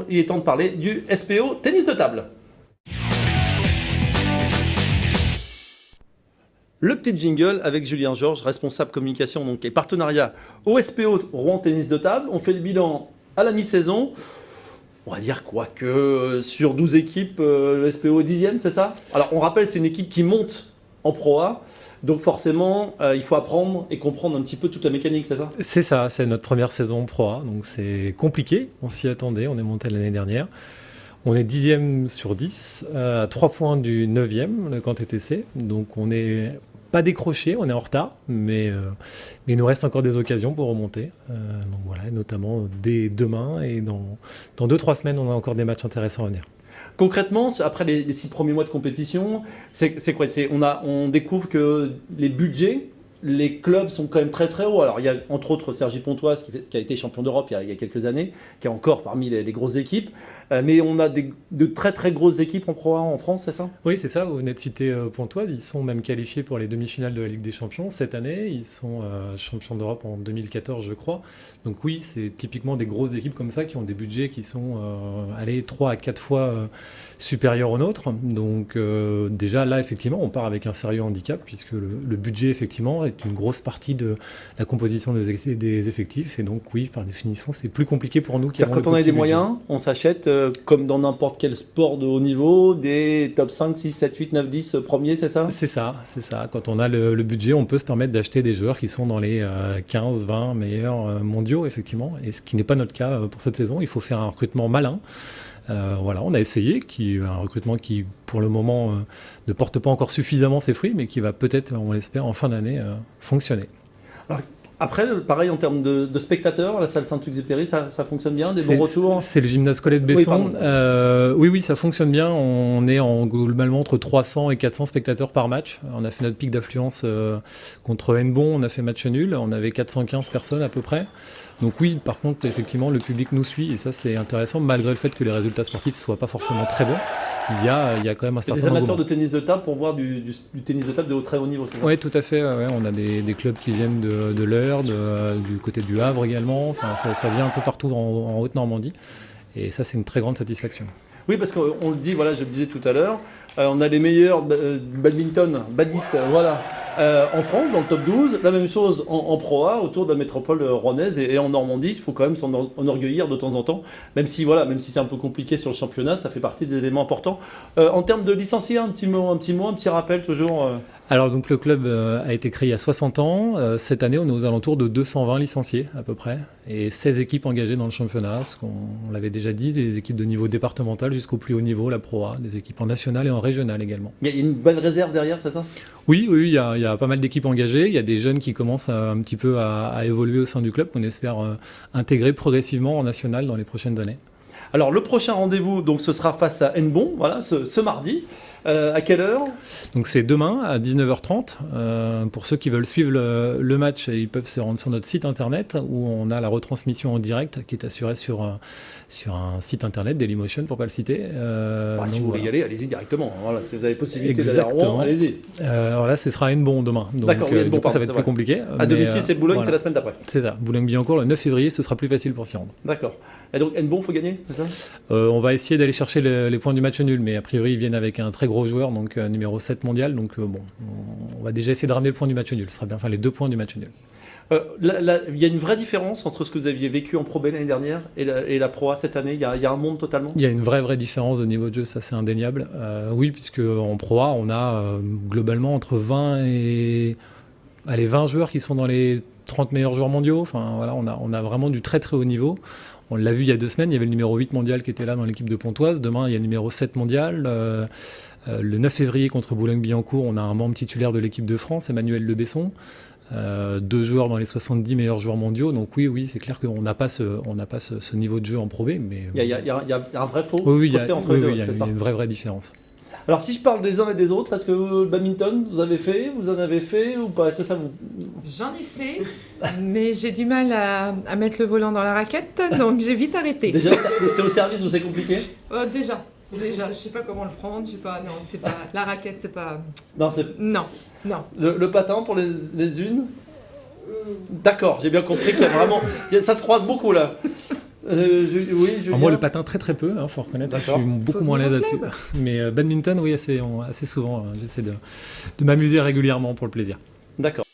Il est temps de parler du SPO tennis de table. Le petit jingle avec Julien Georges, responsable communication donc, et partenariat au SPO Rouen Tennis de Table. On fait le bilan à la mi-saison. On va dire quoi que sur 12 équipes, le SPO est 10e, c'est ça? Alors on rappelle, c'est une équipe qui monte en Pro A. Donc forcément, il faut apprendre et comprendre un petit peu toute la mécanique, c'est ça? C'est ça, c'est notre première saison Pro A, donc c'est compliqué, on s'y attendait, on est monté l'année dernière. On est 10e sur 10, à 3 points du 9e, le camp TTC, donc on n'est pas décroché, on est en retard, mais il nous reste encore des occasions pour remonter. Donc voilà, notamment dès demain et dans 2-3 semaines, on a encore des matchs intéressants à venir. Concrètement, après les 6 premiers mois de compétition, c'est quoi? On découvre que les budgets, les clubs sont quand même très très hauts. Alors il y a entre autres Cergy Pontoise qui a été champion d'Europe il y a quelques années, qui est encore parmi les grosses équipes. Mais on a de très très grosses équipes en Pro A en France, c'est ça? Oui, c'est ça. Vous venez de citer Pontoise. Ils sont même qualifiés pour les demi-finales de la Ligue des Champions cette année. Ils sont champions d'Europe en 2014, je crois. Donc oui, c'est typiquement des grosses équipes comme ça qui ont des budgets qui sont 3 à 4 fois supérieurs aux nôtres. Donc déjà là, effectivement, on part avec un sérieux handicap puisque le budget, effectivement, est une grosse partie de la composition des effectifs. Et donc oui, par définition, c'est plus compliqué pour nous. Quand on a des moyens, on s'achète comme dans n'importe quel sport de haut niveau, des top 5, 6, 7, 8, 9, 10 premiers, c'est ça? C'est ça. Quand on a le budget, on peut se permettre d'acheter des joueurs qui sont dans les 15, 20 meilleurs mondiaux, effectivement. Et ce qui n'est pas notre cas pour cette saison. Il faut faire un recrutement malin. Voilà, on a essayé, un recrutement qui, pour le moment, ne porte pas encore suffisamment ses fruits, mais qui va peut-être, on l'espère, en fin d'année, fonctionner. Alors, après, pareil en termes de spectateurs, la salle Saint-Exupéry, ça fonctionne bien, des bons retours? C'est le gymnase Colette Besson. Oui, ça fonctionne bien. On est globalement entre 300 et 400 spectateurs par match. On a fait notre pic d'affluence contre Hennebont, on a fait match nul. On avait 415 personnes à peu près. Donc oui, par contre, effectivement, le public nous suit et ça, c'est intéressant, malgré le fait que les résultats sportifs ne soient pas forcément très bons. Il y a quand même un certain nombre. Des amateurs engouement de tennis de table pour voir du tennis de table de très haut niveau, c'est ça? Oui, tout à fait. Ouais. On a des clubs qui viennent de l'Eure, du côté du Havre également. Enfin, ça vient un peu partout en Haute-Normandie. Et ça, c'est une très grande satisfaction. Oui, parce qu'on le dit, voilà, je le disais tout à l'heure, on a les meilleurs badistes, voilà, en France, dans le top 12. La même chose en Pro A, autour de la métropole rouennaise et en Normandie. Il faut quand même s'en enorgueillir de temps en temps, même si c'est un peu compliqué sur le championnat, ça fait partie des éléments importants. En termes de licenciés, un petit rappel toujours. Alors donc le club a été créé il y a 60 ans. Cette année, on est aux alentours de 220 licenciés à peu près et 16 équipes engagées dans le championnat. On l'avait déjà dit, des équipes de niveau départemental jusqu'au plus haut niveau, la Pro A, des équipes en national et en régional également. Il y a une belle réserve derrière, c'est ça? Oui, il y a pas mal d'équipes engagées. Il y a des jeunes qui commencent un petit peu à évoluer au sein du club qu'on espère intégrer progressivement en national dans les prochaines années. Alors le prochain rendez-vous, donc ce sera face à Hennebont, voilà, ce mardi. À quelle heure? Donc c'est demain à 19h30. Pour ceux qui veulent suivre le match, ils peuvent se rendre sur notre site internet où on a la retransmission en direct qui est assurée sur un site internet, Dailymotion pour pas le citer. Si vous voulez y aller, allez-y directement. Voilà, si vous avez possibilité d'aller à Rouen, allez-y. Alors là, ce sera à Hennebont demain. D'accord, du coup, ça va être plus compliqué. À domicile, c'est Boulogne, c'est la semaine d'après. C'est ça. Boulogne-Billancourt, le 9 février, ce sera plus facile pour s'y rendre. D'accord. Et donc Hennebont, il faut gagner, c'est ça? On va essayer d'aller chercher les points du match nul, mais a priori, ils viennent avec un très gros joueur, donc numéro 7 mondial. Donc on va déjà essayer de ramener le point du match nul. Ce sera bien, enfin les 2 points du match nul. Il y a une vraie différence entre ce que vous aviez vécu en Pro B l'année dernière et la Pro A cette année. Il y a un monde totalement. Il y a une vraie différence de niveau de jeu, ça c'est indéniable. Oui, puisque en Pro A, on a globalement entre 20 joueurs qui sont dans les 30 meilleurs joueurs mondiaux. Enfin voilà, on a vraiment du très très haut niveau. On l'a vu il y a 2 semaines, il y avait le numéro 8 mondial qui était là dans l'équipe de Pontoise. Demain, il y a le numéro 7 mondial. Le 9 février contre Boulogne-Billancourt, on a un membre titulaire de l'équipe de France, Emmanuel Le Besson. 2 joueurs dans les 70 meilleurs joueurs mondiaux. Donc oui, c'est clair qu'on n'a pas ce niveau de jeu en Pro B. Mais il y a un vrai fossé entre les deux. Oui, il y a une vraie différence. Alors si je parle des uns et des autres, est-ce que le badminton, vous en avez fait ou pas? Est-ce que ça vous... J'en ai fait, mais j'ai du mal à mettre le volant dans la raquette, donc j'ai vite arrêté. Déjà, c'est au service où c'est compliqué? Déjà, je sais pas comment le prendre, c'est pas la raquette, c'est pas... Non. Non. Le patin pour les unes? D'accord, j'ai bien compris que vraiment, ça se croise beaucoup là. Oui, Alors Julien. moi, le patin, très très peu, faut reconnaître. Je D'accord. suis beaucoup Faut moins à venir l'aise au là-dessus. club. Mais badminton, oui, assez souvent. J'essaie de m'amuser régulièrement pour le plaisir. D'accord.